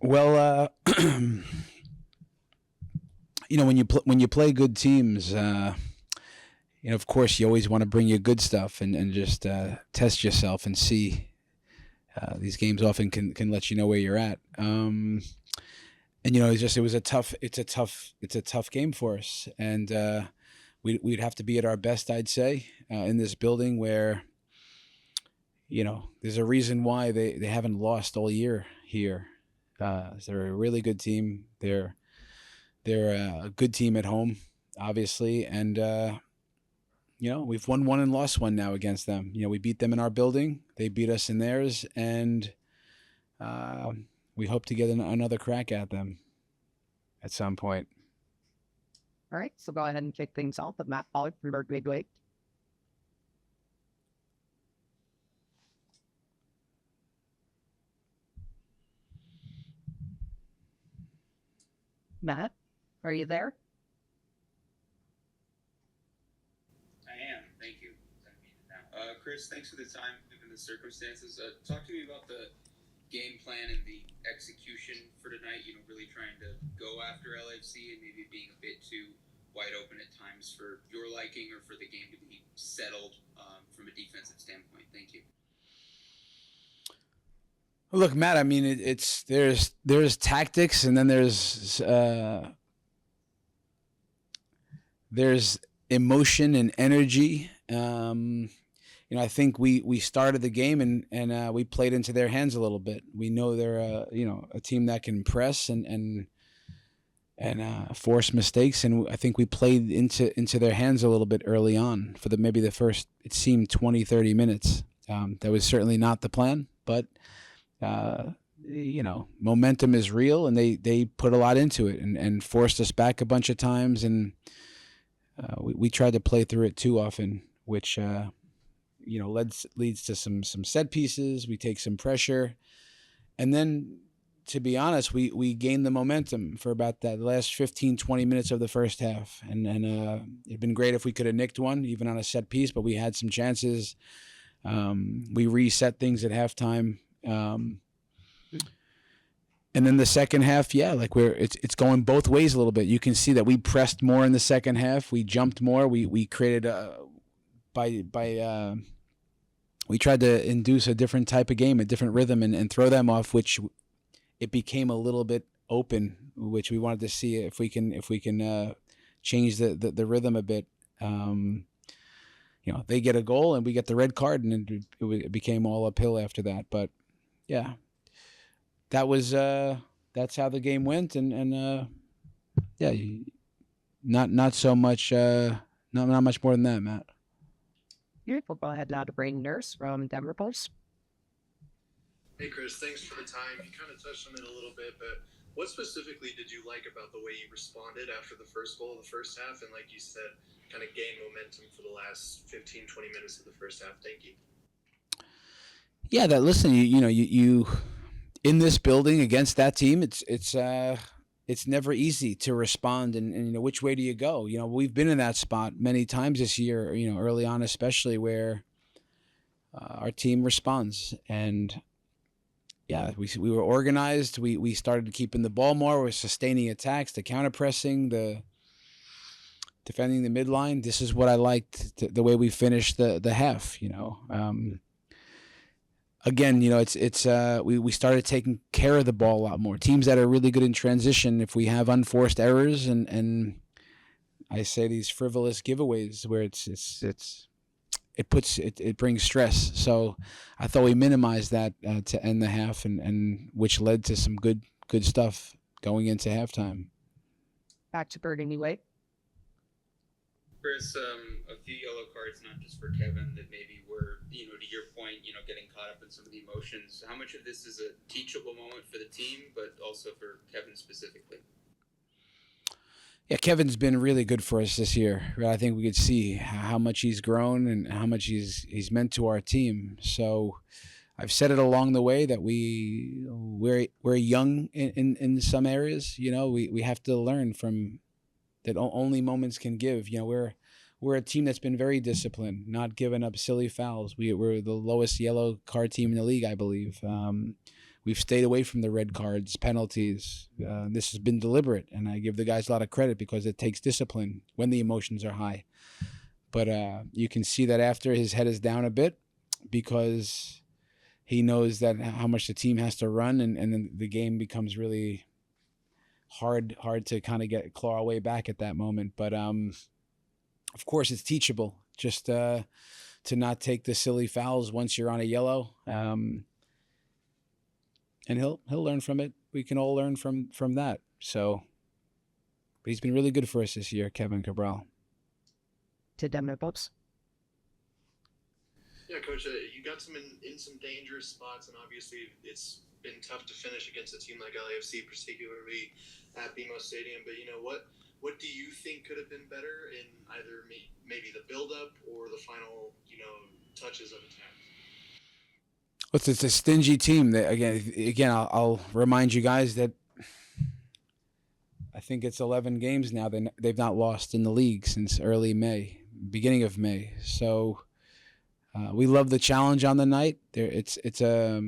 Well, when you play good teams, of course, you always want to bring your good stuff and just test yourself and see. These games often can let you know where you're at. And it's a tough game for us, and we'd have to be at our best, I'd say, in this building where there's a reason why they haven't lost all year here. They're a really good team. They're a good team at home, obviously, and we've won one and lost one now against them. We beat them in our building. They beat us in theirs, and we hope to get another crack at them at some point. All right, so go ahead and kick things off with Matt Pollock from Bird Midway. Matt, are you there? I am. Thank you. Chris, thanks for the time given the circumstances. Talk to me about the game plan and the execution for tonight. Really trying to go after LAFC and maybe being a bit too wide open at times for your liking or for the game to be settled from a defensive standpoint. Thank you. Look, Matt. I mean, there's tactics, and then there's emotion and energy. I think we started the game and we played into their hands a little bit. We know they're a team that can press and force mistakes, and I think we played into their hands a little bit early on for maybe the first, it seemed, 20, 30 minutes. That was certainly not the plan, but momentum is real, and they put a lot into it and forced us back a bunch of times, and we tried to play through it too often, which leads to some set pieces. We take some pressure, and then, to be honest, we gained the momentum for about that last 15, 20 minutes of the first half, and it'd been great if we could have nicked one, even on a set piece, but we had some chances. We reset things at halftime. And then the second half, it's going both ways a little bit. You can see that we pressed more in the second half. We jumped more. We created we tried to induce a different type of game, a different rhythm, and throw them off, which it became a little bit open, which we wanted to see if we can change the rhythm a bit. They get a goal and we get the red card, and it became all uphill after that. But yeah, that was that's how the game went, and not so much, not much more than that, Matt. Beautiful. Go ahead now to Braden Nurse from Denver Post. Hey, Chris, thanks for the time. You kind of touched on it a little bit, but what specifically did you like about the way you responded after the first goal of the first half? And like you said, kind of gain momentum for the last 15, 20 minutes of the first half. Thank you. Yeah, listen, you in this building against that team, it's never easy to respond, and which way do you go? We've been in that spot many times this year, early on especially, where our team responds, and yeah, we were organized. We started keeping the ball more. We're sustaining attacks, the counter pressing, the defending the midline. This is what I liked, the way we finished the half. Again, we started taking care of the ball a lot more. Teams that are really good in transition, if we have unforced errors and I say these frivolous giveaways where it brings stress. So I thought we minimized that to end the half, and which led to some good stuff going into halftime. Back to Bird anyway. Chris, a few yellow cards, not just for Kevin, that maybe were, to your point, getting caught up in some of the emotions. How much of this is a teachable moment for the team, but also for Kevin specifically? Yeah, Kevin's been really good for us this year. I think we could see how much he's grown and how much he's meant to our team. So I've said it along the way that we're young in some areas. We have to learn from that. Only moments can give. We're a team that's been very disciplined, not giving up silly fouls. We're the lowest yellow card team in the league, I believe. we've stayed away from the red cards, penalties. This has been deliberate, and I give the guys a lot of credit because it takes discipline when the emotions are high. But you can see that after his head is down a bit because he knows that how much the team has to run, and then the game becomes really hard to kind of claw our way back at that moment. But of course, it's teachable. Just to not take the silly fouls once you're on a yellow, and he'll learn from it. We can all learn from that. So, but he's been really good for us this year, Kevin Cabral. To Demner Pops. Yeah, Coach, you got some in some dangerous spots, and obviously it's been tough to finish against a team like LAFC, particularly at BMO Stadium. But what do you think could have been better in either maybe the build-up or the final touches of attack? It's a stingy team. That again, I'll remind you guys that I think it's 11 games now. They've not lost in the league since early May. Beginning of May. So we love the challenge on the night. It's a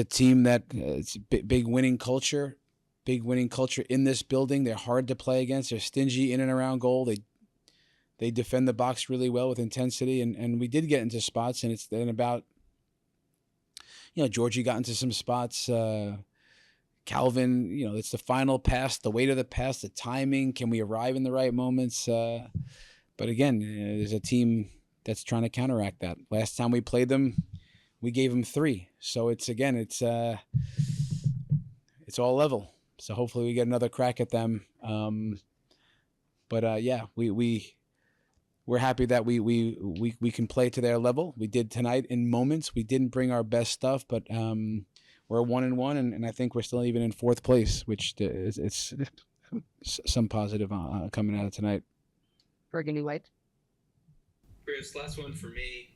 team that it's big winning culture, in this building. They're hard to play against. They're stingy in and around goal. They defend the box really well with intensity, and we did get into spots, and it's then about Georgie got into some spots. Calvin, it's the final pass, the weight of the pass, the timing. Can we arrive in the right moments? But again, there's a team that's trying to counteract that. Last time we played them, we gave them 3. So it's all level. So hopefully we get another crack at them. But we're happy that we can play to their level. We did tonight in moments. We didn't bring our best stuff, but we're 1-1, and I think we're still even in 4th place, which it's some positive coming out of tonight. Burgundy White. Chris, last one for me.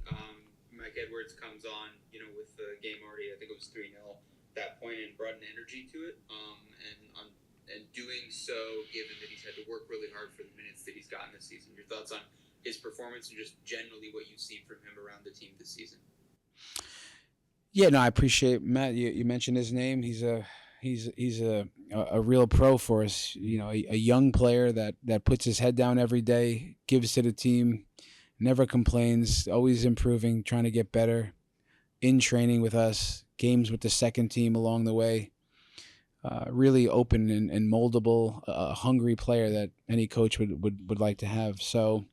Mike Edwards comes on, with the game already. I think it was 3-0 at that point, and brought an energy to it. And doing so, given that he's had to work really hard for the minutes that he's gotten this season. Your thoughts on his performance and just generally what you've seen from him around the team this season? Yeah, no, I appreciate Matt. You mentioned his name. He's a real pro for us. A young player that puts his head down every day, gives to the team, never complains, always improving, trying to get better. In training with us, games with the second team along the way. Really open and moldable, a hungry player that any coach would like to have. So,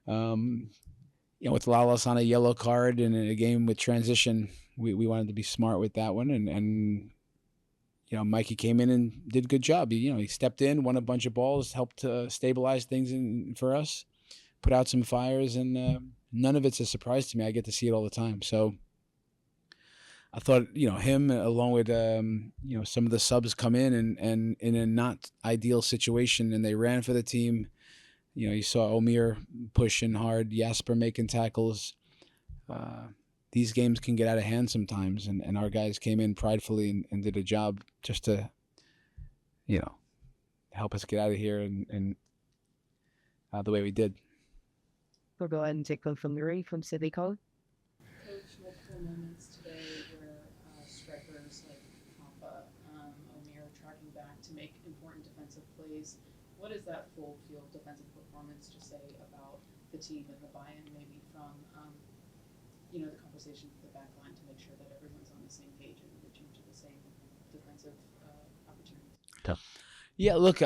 with Lalas on a yellow card and in a game with transition, we wanted to be smart with that one. And Mikey came in and did a good job. He stepped in, won a bunch of balls, helped stabilize things for us, put out some fires, and none of it's a surprise to me. I get to see it all the time. So I thought, him along with, some of the subs come in and in a not ideal situation, and they ran for the team. You saw Omir pushing hard, Jasper making tackles. These games can get out of hand sometimes, and our guys came in pridefully and did a job just to, help us get out of here and the way we did. We'll go ahead and take one from Yuri from City Code. Coach, multiple moments today where strikers like Papa, Omir tracking back to make important defensive plays. What does that full field defensive performance just say about the team and the buy-in maybe from, the conversation with the back line to make sure that everyone's on the same page and reaching to the same defensive opportunities? Tough. Yeah, look,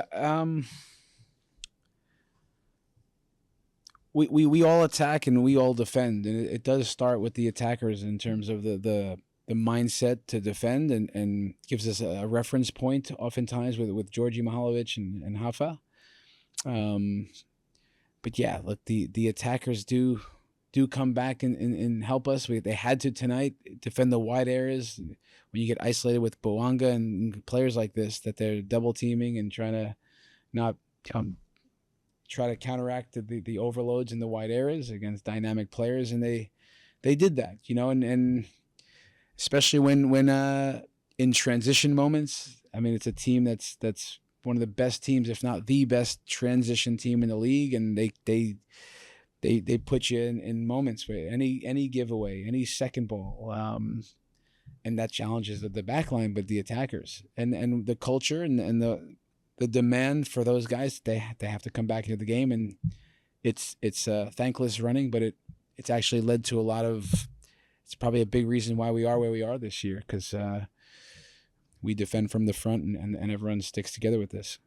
we all attack and we all defend, and it does start with the attackers in terms of the mindset to defend, and gives us a reference point oftentimes with Georgi Mihalovic and Hafa. But yeah, look, the attackers do come back and help us. They had to tonight defend the wide areas. When you get isolated with Boanga and players like this, that they're double teaming and trying to not try to counteract the overloads in the wide areas against dynamic players, and they did that, and especially when in transition moments. I mean, it's a team that's one of the best teams, if not the best transition team in the league, and they put you in moments where any giveaway, any second ball, and that challenges the back line, but the attackers and the culture and the demand for those guys, they have to come back into the game, and it's thankless running, but it's actually led to a lot of. It's probably a big reason why we are where we are this year, because we defend from the front and everyone sticks together with this.